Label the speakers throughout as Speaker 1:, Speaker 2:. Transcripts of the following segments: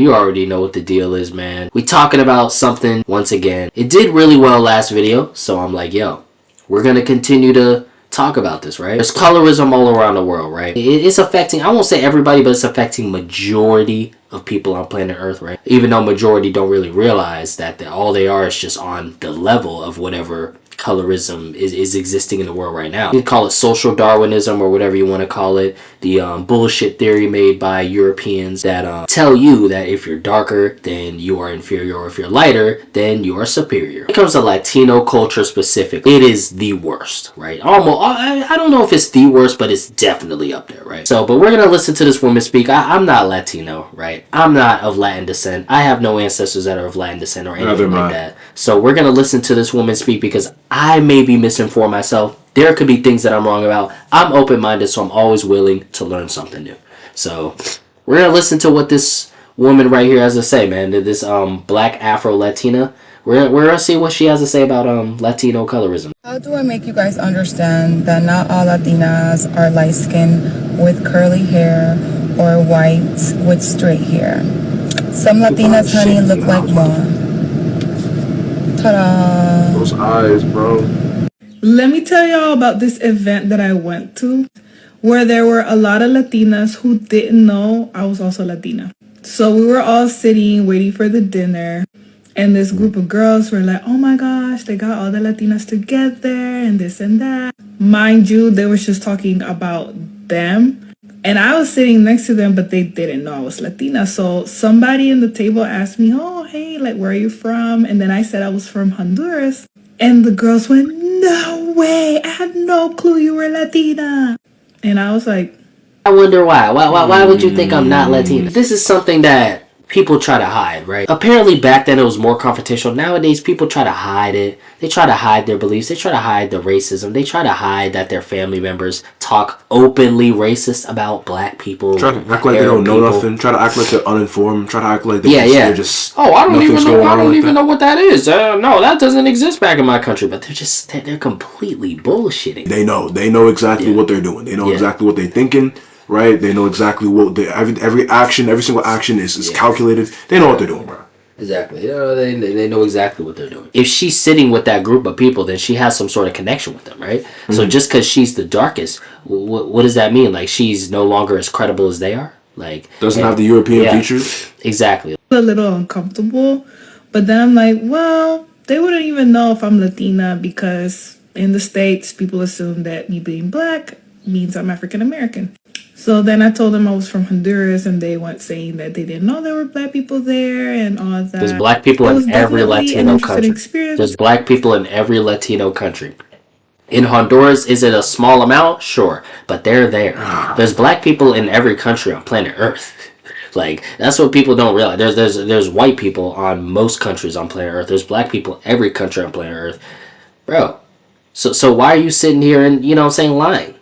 Speaker 1: You already know what the deal is, man. We talking about something once again. It did really well last video, so I'm like, yo, we're gonna continue to talk about this, right? There's colorism all around the world, right? It's affecting, I won't say everybody, but it's affecting majority of people on planet Earth, right? Even though majority don't really realize that all they are is just on the level of whatever colorism is existing in the world right now. You can call it social Darwinism or whatever you want to call it. The bullshit theory made by Europeans that tell you that if you're darker, then you are inferior, or if you're lighter, then you are superior. When it comes to Latino culture specifically, it is the worst, right? Almost, I don't know if it's the worst, but it's definitely up there, right? So, but we're gonna listen to this woman speak. I'm not Latino, right? I'm not of Latin descent. I have no ancestors that are of Latin descent or anything like that. So we're gonna listen to this woman speak because I may be misinformed myself. There could be things that I'm wrong about. I'm open-minded, so I'm always willing to learn something new. So we're gonna listen to what this woman right here has to say, man. This black Afro Latina. We're gonna see what she has to say about Latino colorism.
Speaker 2: How do I make you guys understand that not all Latinas are light skinned with curly hair or white with straight hair? Some Latinas, honey, look like one. Ta-da!
Speaker 3: Those eyes, bro.
Speaker 4: Let me tell y'all about this event that I went to where there were a lot of Latinas who didn't know I was also Latina. So we were all sitting waiting for the dinner, and this group of girls were like, oh my gosh, they got all the Latinas together and this and that. Mind you, they were just talking about them. And I was sitting next to them, but they didn't know I was Latina. So somebody in the table asked me, oh, hey, like, where are you from? And then I said I was from Honduras. And the girls went, no way, I had no clue you were Latina. And I was like,
Speaker 1: I wonder why. Why would you think I'm not Latina? This is something that people try to hide, right? Apparently back then it was more confrontational. Nowadays people try to hide it. They try to hide their beliefs. They try to hide the racism. They try to hide that their family members talk openly racist about black people.
Speaker 3: Try to act like they don't know nothing. Try to act like they're uninformed. Try to act like they're just
Speaker 1: I don't even know what that is. No, that doesn't exist back in my country. But they're completely bullshitting.
Speaker 3: They know exactly what they're doing. They know exactly what they're thinking. Right? They know exactly what every single action is calculated. They know what they're doing, bro.
Speaker 1: Exactly. They know exactly what they're doing. If she's sitting with that group of people, then she has some sort of connection with them, right? Mm-hmm. So just because she's the darkest, what does that mean? Like, she's no longer as credible as they are? Like,
Speaker 3: doesn't have the European features?
Speaker 1: Exactly.
Speaker 4: A little uncomfortable. But then I'm like, well, they wouldn't even know if I'm Latina because in the States, people assume that me being black means I'm African American. So then I told them I was from Honduras, and they went saying that they didn't know there were black people there and all that.
Speaker 1: There's black people in every Latino country. There's black people in every Latino country. In Honduras, is it a small amount? Sure, but they're there. There's black people in every country on planet Earth. Like, that's what people don't realize. There's white people on most countries on planet Earth. There's black people in every country on planet Earth. Bro, so why are you sitting here and, lying?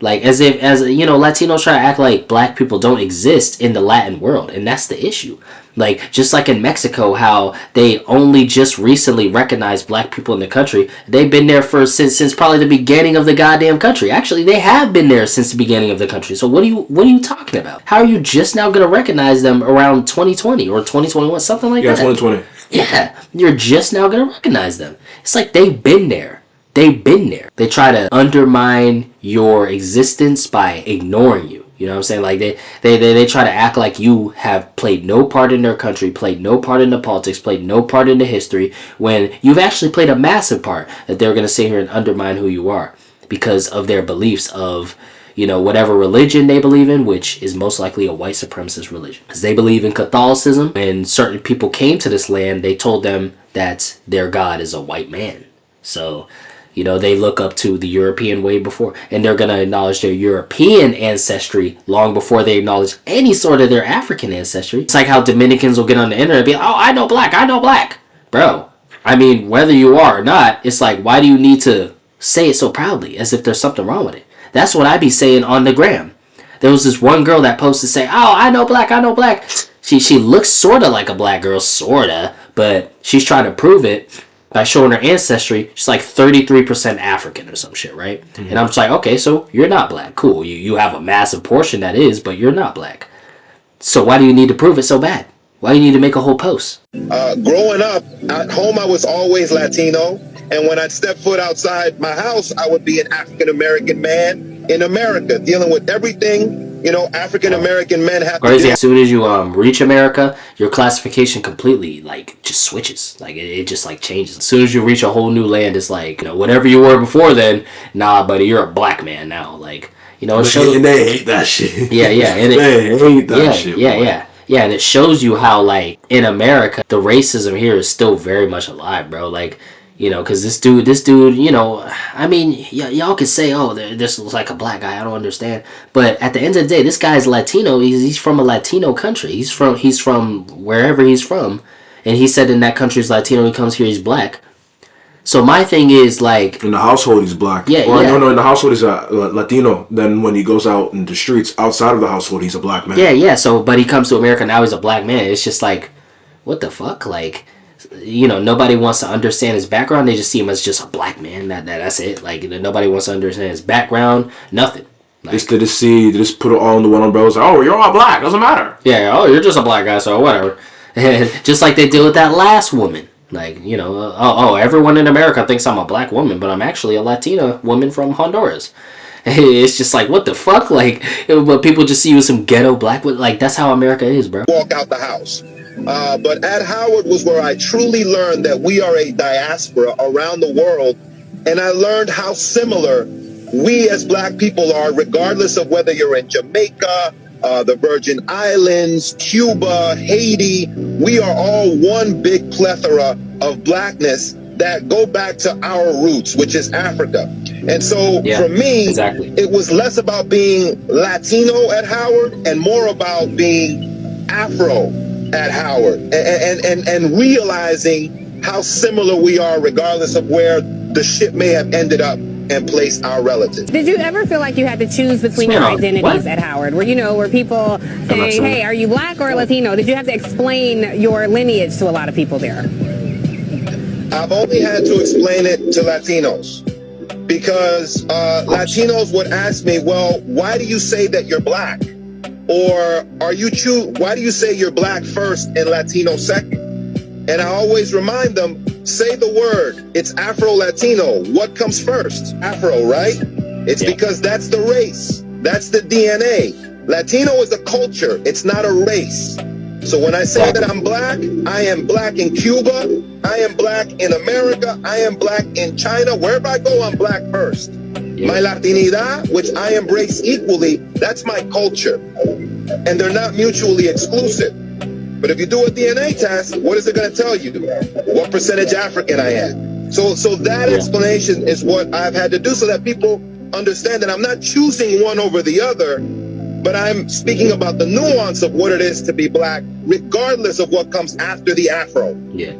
Speaker 1: Like, as Latinos try to act like black people don't exist in the Latin world, and that's the issue. Like, just like in Mexico, how they only just recently recognized black people in the country. They've been there since probably the beginning of the goddamn country. Actually, they have been there since the beginning of the country. So what are you talking about? How are you just now gonna recognize them around 2020 or 2021, something like that?
Speaker 3: Yeah, 2020.
Speaker 1: Yeah, you're just now gonna recognize them. It's like they've been there. They've been there. They try to undermine your existence by ignoring you. You know what I'm saying? Like, they try to act like you have played no part in their country, played no part in the politics, played no part in the history, when you've actually played a massive part, that they're going to sit here and undermine who you are because of their beliefs of, whatever religion they believe in, which is most likely a white supremacist religion. Because they believe in Catholicism. When certain people came to this land, they told them that their God is a white man. So, they look up to the European way before, and they're going to acknowledge their European ancestry long before they acknowledge any sort of their African ancestry. It's like how Dominicans will get on the internet and be like, oh, I know black. Bro, I mean, whether you are or not, it's like, why do you need to say it so proudly as if there's something wrong with it? That's what I be saying on the gram. There was this one girl that posted saying, oh, I know black. She looks sort of like a black girl, sort of, but she's trying to prove it by showing her ancestry. She's like 33% African or some shit, right? Mm-hmm. And I'm just like, okay, so you're not black. Cool. You have a massive portion that is, but you're not black. So why do you need to prove it so bad? Why you need to make a whole post?
Speaker 5: Growing up, at home I was always Latino. And when I'd step foot outside my house, I would be an African-American man in America, dealing with everything, African-American men have
Speaker 1: Crazy.
Speaker 5: to do.
Speaker 1: As soon as you reach America, your classification completely, like, just switches. Like, it just, like, changes. As soon as you reach a whole new land, it's like, whatever you were before then, nah, buddy, you're a black man now. Like, it shows...
Speaker 3: And they hate that shit.
Speaker 1: Yeah. And
Speaker 3: they hate that shit.
Speaker 1: Yeah, and it shows you how, like, in America, the racism here is still very much alive, bro. Like, because this dude, I mean, y'all could say, oh, this looks like a black guy. I don't understand. But at the end of the day, this guy's Latino. He's from a Latino country. He's from wherever he's from. And he said in that country's Latino, he comes here, he's black. So my thing is, like...
Speaker 3: In the household, he's black.
Speaker 1: Yeah.
Speaker 3: No, in the household, he's a Latino. Then when he goes out in the streets, outside of the household, he's a black man.
Speaker 1: Yeah. So, but he comes to America, now he's a black man. It's just like, what the fuck? Like... nobody wants to understand his background. They just see him as just a black man. That's it. Like, nobody wants to understand his background. Nothing. Like,
Speaker 3: they just put it all in the one umbrella. Like, oh, you're all black. Doesn't matter.
Speaker 1: Yeah. Oh, you're just a black guy, so whatever. And just like they did with that last woman. Like, everyone in America thinks I'm a black woman, but I'm actually a Latina woman from Honduras. It's just like, what the fuck? Like, but people just see you as some ghetto black. Like, that's how America is, bro.
Speaker 5: Walk out the house. But at Howard was where I truly learned that we are a diaspora around the world. And I learned how similar we as black people are, regardless of whether you're in Jamaica, the Virgin Islands, Cuba, Haiti. We are all one big plethora of blackness that go back to our roots, which is Africa. And so for me, it was less about being Latino at Howard and more about being Afro at Howard and realizing how similar we are regardless of where the ship may have ended up and placed our relatives.
Speaker 6: Did you ever feel like you had to choose between your identities at Howard? Were people saying, hey, are you black or Latino? Did you have to explain your lineage to a lot of people there?
Speaker 5: I've only had to explain it to Latinos because Latinos would ask me, well, why do you say that you're black? Or why do you say you're black first and Latino second? And I always remind them, say the word. It's Afro-Latino. What comes first? Afro, right? It's because that's the race. That's the DNA. Latino is a culture. It's not a race. So when I say that I'm black, I am black in Cuba. I am black in America. I am black in China. Wherever I go, I'm black first. My Latinidad, which I embrace equally, that's my culture. And they're not mutually exclusive. But if you do a DNA test, what is it going to tell you? What percentage African I am? So that explanation is what I've had to do so that people understand that I'm not choosing one over the other, but I'm speaking about the nuance of what it is to be black, regardless of what comes after the Afro.
Speaker 1: Yeah.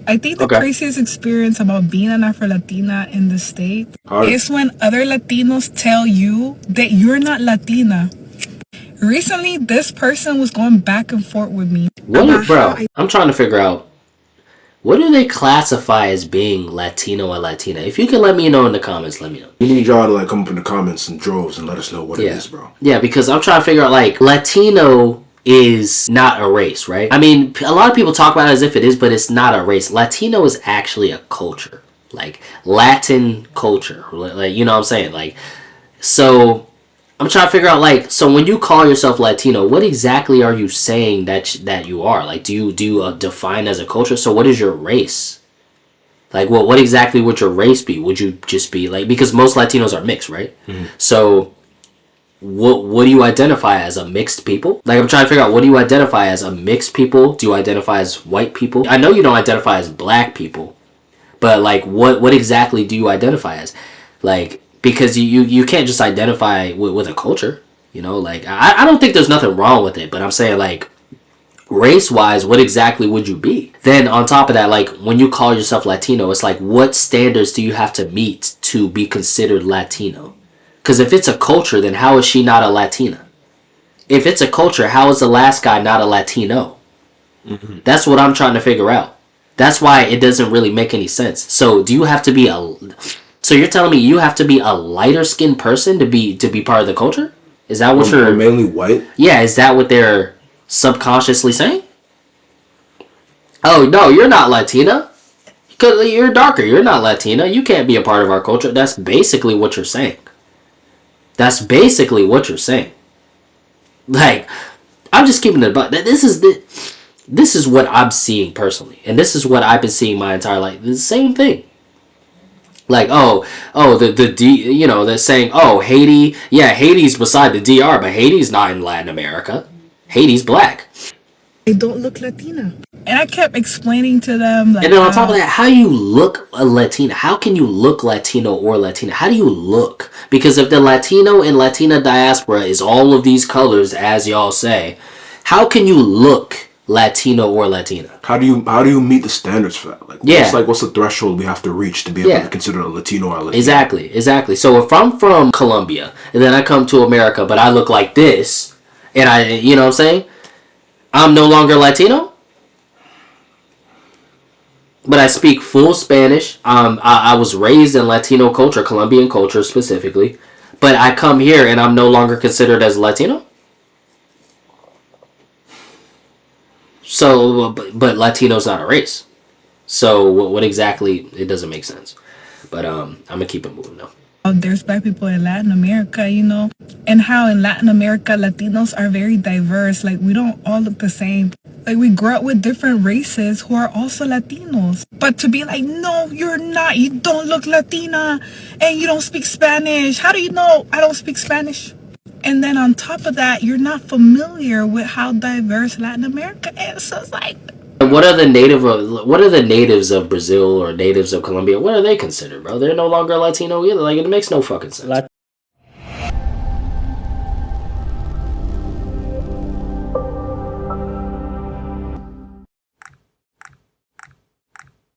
Speaker 4: I think the craziest experience about being an Afro-Latina in the state is when other Latinos tell you that you're not Latina. Recently, this person was going back and forth with me.
Speaker 1: I'm trying to figure out, what do they classify as being Latino or Latina? If you can let me know in the comments, let me know.
Speaker 3: We need y'all to come up in the comments in droves and let us know what it is, bro.
Speaker 1: Yeah, because I'm trying to figure out, Latino is not a race, right? I mean, a lot of people talk about it as if it is, but it's not a race. Latino is actually a culture. Latin culture. You know what I'm saying? So I'm trying to figure out, so when you call yourself Latino, what exactly are you saying that you are? Do you define as a culture? So what is your race? What exactly would your race be? Would you just be because most Latinos are mixed, right? Mm-hmm. So what do you identify as, a mixed people? I'm trying to figure out, what do you identify as, a mixed people? Do you identify as white people? I know you don't identify as black people, but what exactly do you identify as? Because you can't just identify with a culture, I don't think there's nothing wrong with it, but I'm saying race-wise, what exactly would you be? Then on top of that, when you call yourself Latino, it's what standards do you have to meet to be considered Latino? Because if it's a culture, then how is she not a Latina? If it's a culture, how is the last guy not a Latino? Mm-hmm. That's what I'm trying to figure out. That's why it doesn't really make any sense. So do you have to be So you're telling me you have to be a lighter skinned person to be part of the culture? Is that what you're
Speaker 3: mainly white?
Speaker 1: Yeah, is that what they're subconsciously saying? Oh, no, you're not Latina. Because you're darker. You're not Latina. You can't be a part of our culture. That's basically what you're saying. That's basically what you're saying. Like, I'm just keeping it about that. This is what I'm seeing personally, and this is what I've been seeing my entire life. The same thing. Like, they're saying, oh, Haiti, yeah, Haiti's beside the DR, but Haiti's not in Latin America. Haiti's black.
Speaker 4: They don't look Latina. And I kept explaining to them, like,
Speaker 1: and then on top of that, how you look a Latina? How can you look Latino or Latina? How do you look? Because if the Latino and Latina diaspora is all of these colors, as y'all say, how can you look Latino or Latina?
Speaker 3: How do you meet the standards for that? Like, what's the threshold we have to reach to be able to consider a Latino or a Latina?
Speaker 1: Exactly. So if I'm from Colombia and then I come to America, but I look like this, and you know what I'm saying? I'm no longer Latino, but I speak full Spanish. I was raised in Latino culture, Colombian culture specifically, but I come here and I'm no longer considered as Latino. So, but Latino's not a race. So what exactly? It doesn't make sense. But I'm gonna keep it moving now.
Speaker 4: There's black people in Latin America, you know, and how in Latin America, Latinos are very diverse. Like, we don't all look the same. Like, we grew up with different races who are also Latinos. But to be like, no, you're not. You don't look Latina and you don't speak Spanish. How do you know I don't speak Spanish? And then on top of that, you're not familiar with how diverse Latin America is. So it's like,
Speaker 1: what are the natives of Brazil or natives of Colombia? What are they considered, bro? They're no longer Latino either. Like, it makes no fucking sense.